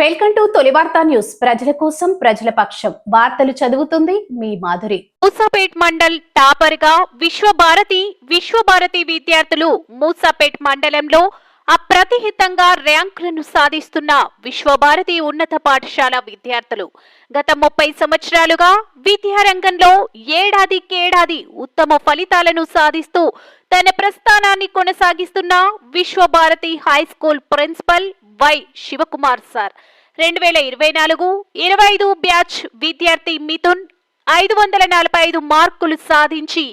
Welcome to తొలి వార్తా news. ప్రజల కోసం ప్రజల పక్షం. వార్తలు చదువుతుంది మీ మాధురి. మూసాపేట్ మండల్ టాపర్ గా విశ్వభారతి విద్యార్థులు మూసాపేట్ మండలంలో అప్రతిహితంగా ర్యాంకులను సాధిస్తున్న విశ్వభారతి ఉన్నత పాఠశాల విద్యార్థులు గత 30 సంవత్సరాలుగా విద్యారంగంలో ఏడాదికేడాది ఉత్తమ ఫలితాలను సాధిస్తూ తన ప్రస్థానాన్ని కొనసాగిస్తున్న Vishwabharati high school principal Y Shivakumar sir 2024-25 batch విద్యార్థి మిథున్ 545 మార్కులు సాధించి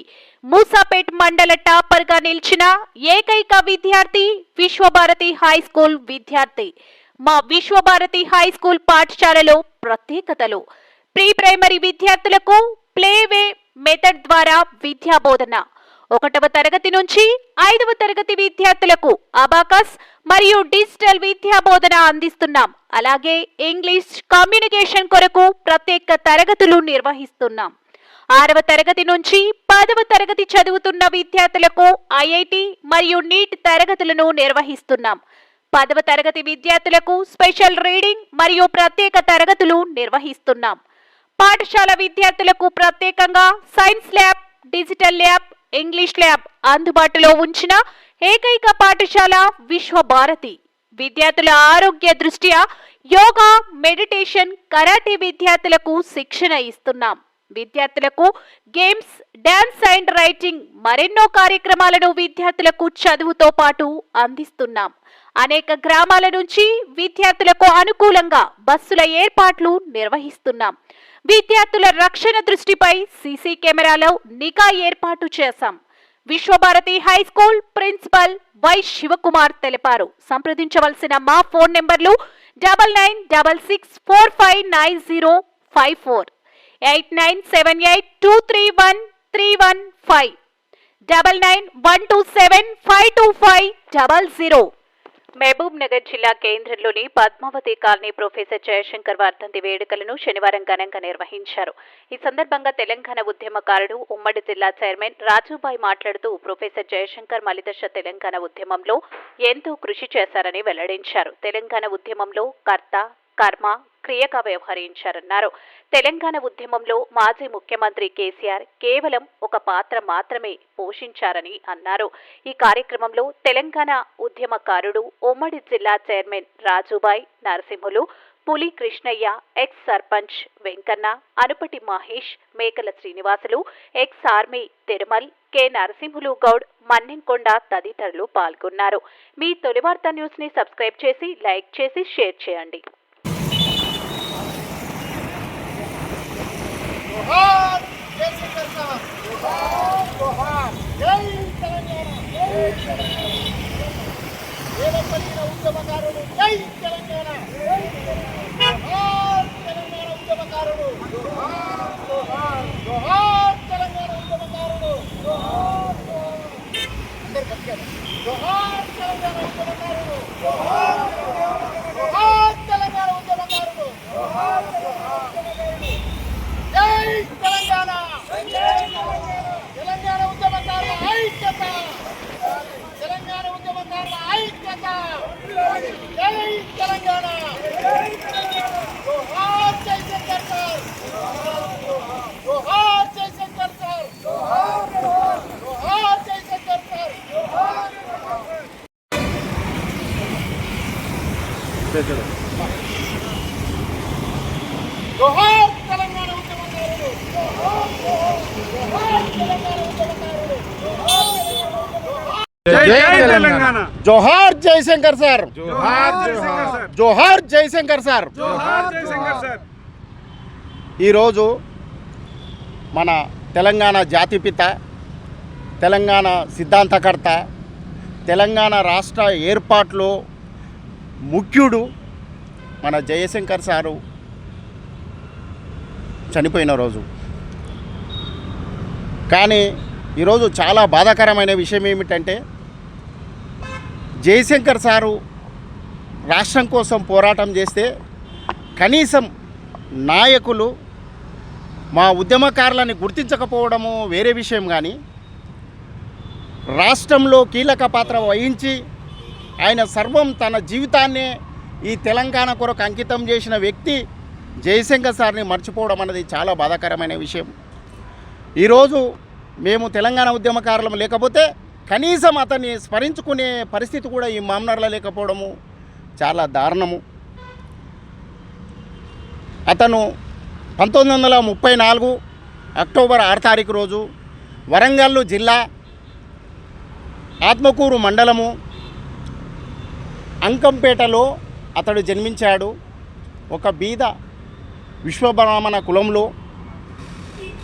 మూసాపేట్ మండల టాపర్ గా నిలిచిన ఏకైక విద్యార్థి విశ్వభారతి హై స్కూల్ విద్యార్థి. మా విశ్వభారతి హై స్కూల్ పాఠశాలలో ప్రత్యేకతలు: ప్రీ ప్రైమరీ విద్యార్థులకు ప్లేవే మెథడ్ ద్వారా విద్యా బోధన, 1వ తరగతి నుంచి 5వ తరగతి విద్యార్థులకు అబాకస్ మరియు డిజిటల్ విద్యా బోధన అందిస్తున్నాం. అలాగే ఇంగ్లీష్ కమ్యూనికేషన్ కొరకు ప్రత్యేక తరగతులు నిర్వహిస్తున్నాం. 6వ తరగతి నుంచి 10వ తరగతి చదువుతున్న విద్యార్థులకు ఐఐటి మరియు నీట్ తరగతులను నిర్వహిస్తున్నాం. 10వ తరగతి విద్యార్థులకు స్పెషల్ రీడింగ్ మరియు ప్రత్యేక తరగతులు నిర్వహిస్తున్నాం. పాఠశాల విద్యార్థులకు ప్రత్యేకంగా science lab, digital lab, English lab అందుబాటులో ఉంచిన ఏకైక పాఠశాల విశ్వభారతి. విద్యార్థుల ఆరోగ్య దృష్ట్యా యోగా, మెడిటేషన్, కరాటే విద్యార్థులకు శిక్షణ ఇస్తున్నాం. విద్యార్థులకు గేమ్స్, డాన్స్ అండ్ రైటింగ్ మరెన్నో కార్యక్రమాలను విద్యార్థులకు చదువుతో పాటు అందిస్తున్నాం. అనేక గ్రామాల నుంచి విద్యార్థులకు అనుకూలంగా బస్సుల ఏర్పాట్లు నిర్వహిస్తున్నాం. విద్యార్థుల రక్షణ దృష్టిపై సీసీ కెమెరాలో నిఘా ఏర్పాటు చేశాం. Vishwabharati high school principal Y Shivakumar తెలిపారు. సంప్రదించవలసిన మా ఫోన్ నెంబర్లు 9966459054, 8978231315, 9912752500. మహబూబ్ నగర్ జిల్లా కేంద్రంలోని పద్మావతి కాలనీ ప్రొఫెసర్ జయశంకర్ వర్ధంతి వేడుకలను శనివారం ఘనంగా నిర్వహించారు. ఈ సందర్భంగా తెలంగాణ ఉద్యమకారుడు, ఉమ్మడి జిల్లా చైర్మన్ రాజుబాయ్ మాట్లాడుతూ ప్రొఫెసర్ జయశంకర్ మలిదశ తెలంగాణ ఉద్యమంలో ఎంతో కృషి చేశారని వెల్లడించారు. తెలంగాణ ఉద్యమంలో కర్త, కర్మ, క్రియగా వ్యవహరించారన్నారు. తెలంగాణ ఉద్యమంలో మాజీ ముఖ్యమంత్రి కేసీఆర్ కేవలం ఒక పాత్ర మాత్రమే పోషించారని అన్నారు. ఈ కార్యక్రమంలో తెలంగాణ ఉద్యమకారుడు, ఉమ్మడి జిల్లా chairman Rajubai, Narasimhulu, Puli Krishnaiah, ex sarpanch Venkanna, Anupati Mahesh, Mekala Srinivasulu, ex army Tirumal, K Narasimhulu Goud, Mannemkonda తదితరులు పాల్గొన్నారు. మీ తొలి వార్తా న్యూస్ ని సబ్స్క్రైబ్ చేసి, లైక్ చేసి, షేర్ చేయండి. జోహార్ జయశంకర్ సార్, జోహార్ జయశంకర్ సార్. ఈరోజు మన తెలంగాణ జాతిపిత, తెలంగాణ సిద్ధాంతకర్త, తెలంగాణ రాష్ట్ర ఏర్పాటులో ముఖ్యుడు మన జయశంకర్ సారు చనిపోయిన రోజు. కానీ ఈరోజు చాలా బాధాకరమైన విషయం ఏమిటంటే, జయశంకర్ సారు రాష్ట్రం కోసం పోరాటం చేస్తే కనీసం నాయకులు మా ఉద్యమకారులని గుర్తించకపోవడము వేరే విషయం, కానీ రాష్ట్రంలో కీలక పాత్ర వహించి ఆయన సర్వం తన జీవితాన్నే ఈ తెలంగాణ కొరకు అంకితం చేసిన వ్యక్తి జయశంకర్ సార్ని మర్చిపోవడం అనేది చాలా బాధాకరమైన విషయం. ఈరోజు మేము తెలంగాణ ఉద్యమకారులం లేకపోతే కనీసం అతన్ని స్మరించుకునే పరిస్థితి కూడా ఈ మామ్నార్లో లేకపోవడము చాలా దారుణము. అతను 1934 అక్టోబర్ 6 తారీఖు రోజు వరంగల్ జిల్లా ఆత్మకూరు మండలము అంకంపేటలో అతడు జన్మించాడు. ఒక బీద విశ్వబ్రాహ్మణ కులంలో.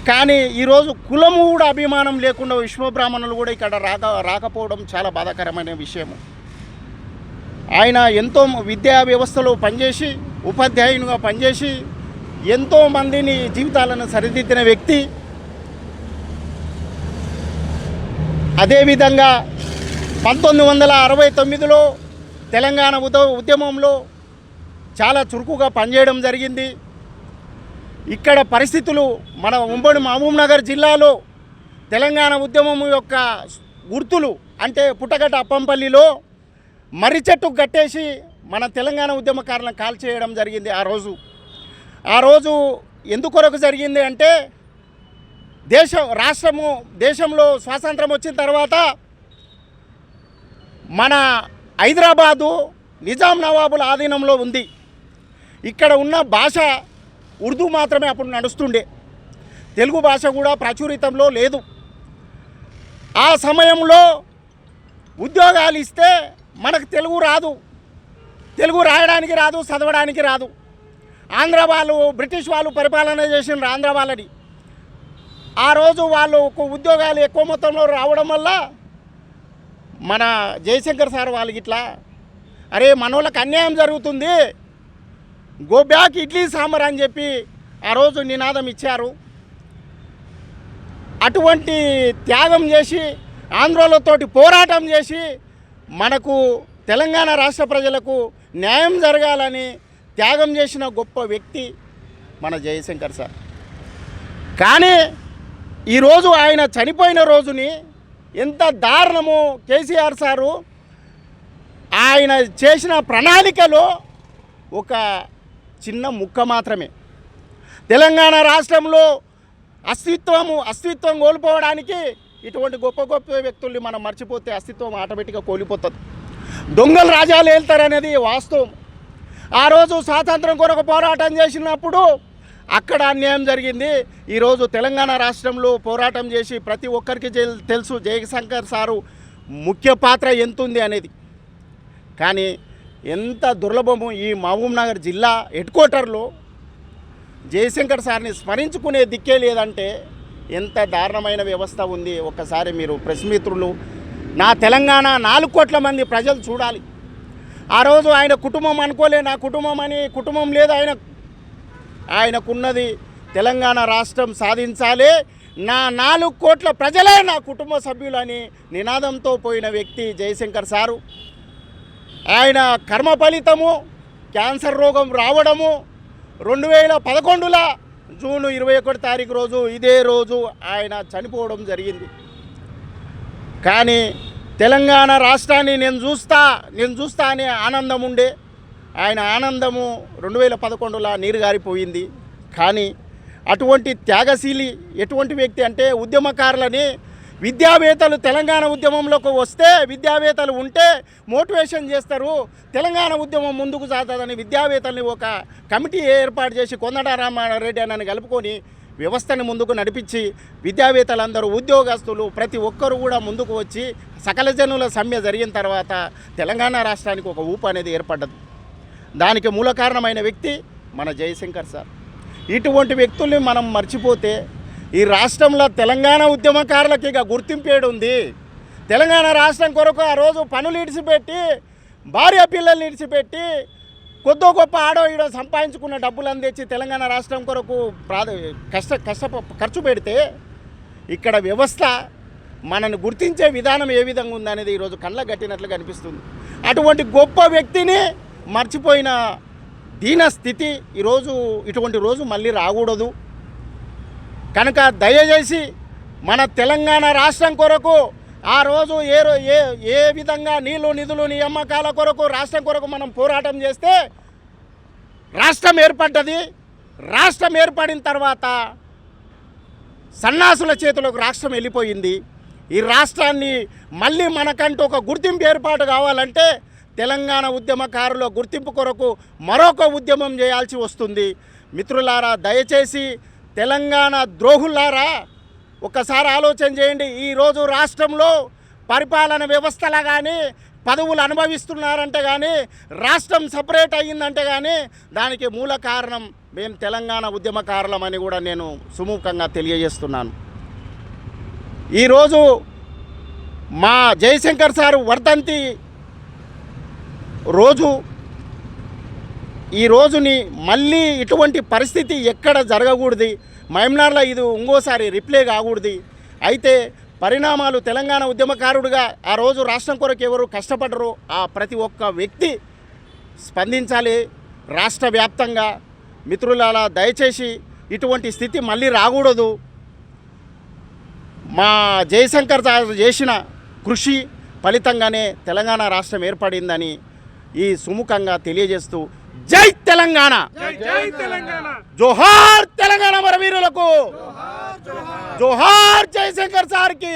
కానీ ఈరోజు కులము కూడా అభిమానం లేకుండా విశ్వబ్రాహ్మణులు కూడా ఇక్కడ రాకపోవడం చాలా బాధాకరమైన విషయము. ఆయన ఎంతో విద్యా వ్యవస్థలో పనిచేసి ఉపాధ్యాయునిగా పనిచేసి ఎంతోమందిని జీవితాలను సరిదిద్దిన వ్యక్తి. అదేవిధంగా 1969లో తెలంగాణ ఉద్యమంలో చాలా చురుకుగా పనిచేయడం జరిగింది. ఇక్కడ పరిస్థితులు మన ఉమ్మడి మహబూబ్నగర్ జిల్లాలో తెలంగాణ ఉద్యమం యొక్క గుర్తులు అంటే పుట్టగట్ట అప్పంపల్లిలో మర్రి చెట్టుకు కట్టేసి మన తెలంగాణ ఉద్యమకారులను కాల్చేయడం జరిగింది. ఆ రోజు ఎందుకొరకు జరిగింది అంటే దేశంలో స్వాతంత్రం వచ్చిన తర్వాత మన హైదరాబాదు నిజాం నవాబుల ఆధీనంలో ఉంది. ఇక్కడ ఉన్న భాష ఉర్దూ మాత్రమే అప్పుడు నడుస్తుండే. తెలుగు భాష కూడా ప్రాచుర్యంలో లేదు. ఆ సమయంలో ఉద్యోగాలు ఇస్తే మనకు తెలుగు రాదు, తెలుగు రాయడానికి రాదు, చదవడానికి రాదు. ఆంధ్ర వాళ్ళు బ్రిటిష్ వాళ్ళు పరిపాలన చేసిన ఆంధ్ర వాళ్ళని. ఆ రోజు వాళ్ళు ఉద్యోగాలు ఎక్కువ మొత్తంలో రావడం వల్ల మన జయశంకర్ సార్ వాళ్ళకి ఇట్లా అరే మనోళ్ళకి అన్యాయం జరుగుతుంది, గో బ్యాక్ ఇడ్లీ సాంబార్ అని చెప్పి ఆ రోజు నినాదం ఇచ్చారు. అటువంటి త్యాగం చేసి ఆంధ్రోలతోటి పోరాటం చేసి మనకు తెలంగాణ రాష్ట్ర ప్రజలకు న్యాయం జరగాలని త్యాగం చేసిన గొప్ప వ్యక్తి మన జయశంకర్ సార్. కానీ ఈరోజు ఆయన చనిపోయిన రోజుని ఎంత దారుణమో కేసీఆర్ సారు ఆయన చేసిన ప్రణాళికలో ఒక చిన్న ముక్క మాత్రమే. తెలంగాణ రాష్ట్రంలో అస్తిత్వం కోల్పోవడానికి ఇటువంటి గొప్ప గొప్ప వ్యక్తుల్ని మనం మర్చిపోతే అస్తిత్వం ఆటోమేటిక్గా కోల్పోతుంది. దొంగలు రాజాలు వెళ్తారనేది వాస్తవం. ఆ రోజు స్వాతంత్రం కొరకు పోరాటం చేసినప్పుడు అక్కడ అన్యాయం జరిగింది. ఈరోజు తెలంగాణ రాష్ట్రంలో పోరాటం చేసి ప్రతి ఒక్కరికి తెలుసు జయశంకర్ సారు ముఖ్య పాత్ర ఎంతుంది అనేది. కానీ ఎంత దుర్లభము ఈ మహబూబ్నగర్ జిల్లా హెడ్ క్వార్టర్లో జయశంకర్ సార్ని స్మరించుకునే దిక్కే లేదంటే ఎంత దారుణమైన వ్యవస్థ ఉంది. ఒక్కసారి మీరు ప్రెస్ మిత్రులు, నా తెలంగాణ 4 కోట్ల మంది ప్రజలు చూడాలి. ఆ రోజు ఆయన కుటుంబం అనుకోలే, నా కుటుంబం అని కుటుంబం లేదు ఆయనకున్నది తెలంగాణ రాష్ట్రం సాధించాలి, నా 4 కోట్ల ప్రజలే నా కుటుంబ సభ్యులు అని నినాదంతో పోయిన వ్యక్తి జయశంకర్ సారు. ఆయన కర్మ ఫలితము క్యాన్సర్ రోగం రావడము 2011 జూన్ 21 తారీఖు రోజు ఇదే రోజు ఆయన చనిపోవడం జరిగింది. కానీ తెలంగాణ రాష్ట్రాన్ని నేను చూస్తా అనే ఆనందం ఉండే. ఆయన ఆనందము 2011లో నీరుగారిపోయింది. కానీ అటువంటి త్యాగశీలి ఎటువంటి వ్యక్తి అంటే ఉద్యమకారులని విద్యావేత్తలు తెలంగాణ ఉద్యమంలోకి వస్తే విద్యావేత్తలు ఉంటే మోటివేషన్ చేస్తారు, తెలంగాణ ఉద్యమం ముందుకు సాగుతుందని విద్యావేత్తల్ని ఒక కమిటీ ఏర్పాటు చేసి కొందడారామారెడ్డి అని కలుపుకొని వ్యవస్థని ముందుకు నడిపించి విద్యావేత్తలందరూ ఉద్యోగస్తులు ప్రతి ఒక్కరు కూడా ముందుకు వచ్చి సకల జనుల సమ్మె జరిగిన తర్వాత తెలంగాణ రాష్ట్రానికి ఒక ఊపు అనేది ఏర్పడ్డది. దానికి మూల కారణమైన వ్యక్తి మన జయశంకర్ సార్. ఇటువంటి వ్యక్తుల్ని మనం మర్చిపోతే ఈ రాష్ట్రంలో తెలంగాణ ఉద్యమకారులకి ఇక గుర్తింపేడు ఉంది. తెలంగాణ రాష్ట్రం కొరకు ఆ రోజు పనులు ఇడిచిపెట్టి భార్య పిల్లల్ని ఇడిచిపెట్టి కొద్దో గొప్ప ఆడో ఈడో సంపాదించుకున్న డబ్బులను తెచ్చి తెలంగాణ రాష్ట్రం కొరకు ఖర్చు పెడితే ఇక్కడ వ్యవస్థ మనను గుర్తించే విధానం ఏ విధంగా ఉందనేది ఈరోజు కళ్ళ గట్టినట్లుగా అనిపిస్తుంది. అటువంటి గొప్ప వ్యక్తిని మర్చిపోయిన దీన స్థితి ఈరోజు, ఇటువంటి రోజు మళ్ళీ రాకూడదు. కనుక దయచేసి మన తెలంగాణ రాష్ట్రం కొరకు ఆ రోజు ఏ విధంగా నీళ్లు నిధులు నియామకాల కొరకు రాష్ట్రం కొరకు మనం పోరాటం చేస్తే రాష్ట్రం ఏర్పడ్డది. రాష్ట్రం ఏర్పడిన తర్వాత సన్నాసుల చేతులకు రాష్ట్రం వెళ్ళిపోయింది. ఈ రాష్ట్రాన్ని మళ్ళీ మనకంటూ ఒక గుర్తింపు ఏర్పాటు కావాలంటే తెలంగాణ ఉద్యమకారుల గుర్తింపు కొరకు మరొక ఉద్యమం చేయాల్సి వస్తుంది. మిత్రులారా, దయచేసి తెలంగాణ ద్రోహులారా ఒక్కసారి ఆలోచన చేయండి. ఈరోజు రాష్ట్రంలో పరిపాలన వ్యవస్థలా కానీ పదవులు అనుభవిస్తున్నారంటే కానీ రాష్ట్రం సపరేట్ అయ్యిందంటే కానీ దానికి మూల కారణం మేము తెలంగాణ ఉద్యమకారులమని కూడా నేను సుముఖంగా తెలియజేస్తున్నాను. ఈరోజు మా జయశంకర్ సారు వర్ధంతి రోజు ఈ రోజుని మళ్ళీ ఇటువంటి పరిస్థితి ఎక్కడ జరగకూడదు. మహమ్నార్లో ఇది ఇంకోసారి రిప్లే కాకూడదు. అయితే పరిణామాలు తెలంగాణ ఉద్యమకారుడిగా ఆ రోజు రాష్ట్రం కొరకు ఎవరు కష్టపడరు ఆ ప్రతి ఒక్క వ్యక్తి స్పందించాలి రాష్ట్ర వ్యాప్తంగా. మిత్రులారా, దయచేసి ఇటువంటి స్థితి మళ్ళీ రాకూడదు. మా జయశంకర్ చేసిన కృషి ఫలితంగానే తెలంగాణ రాష్ట్రం ఏర్పడిందని ఈ సుముఖంగా తెలియజేస్తూ జై తెలంగాణ, జోహార్ తెలంగాణ మరవీరులకు, జోహార్ జయశంకర్ సార్కి,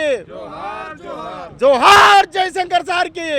జోహార్ జయశంకర్ సార్కి.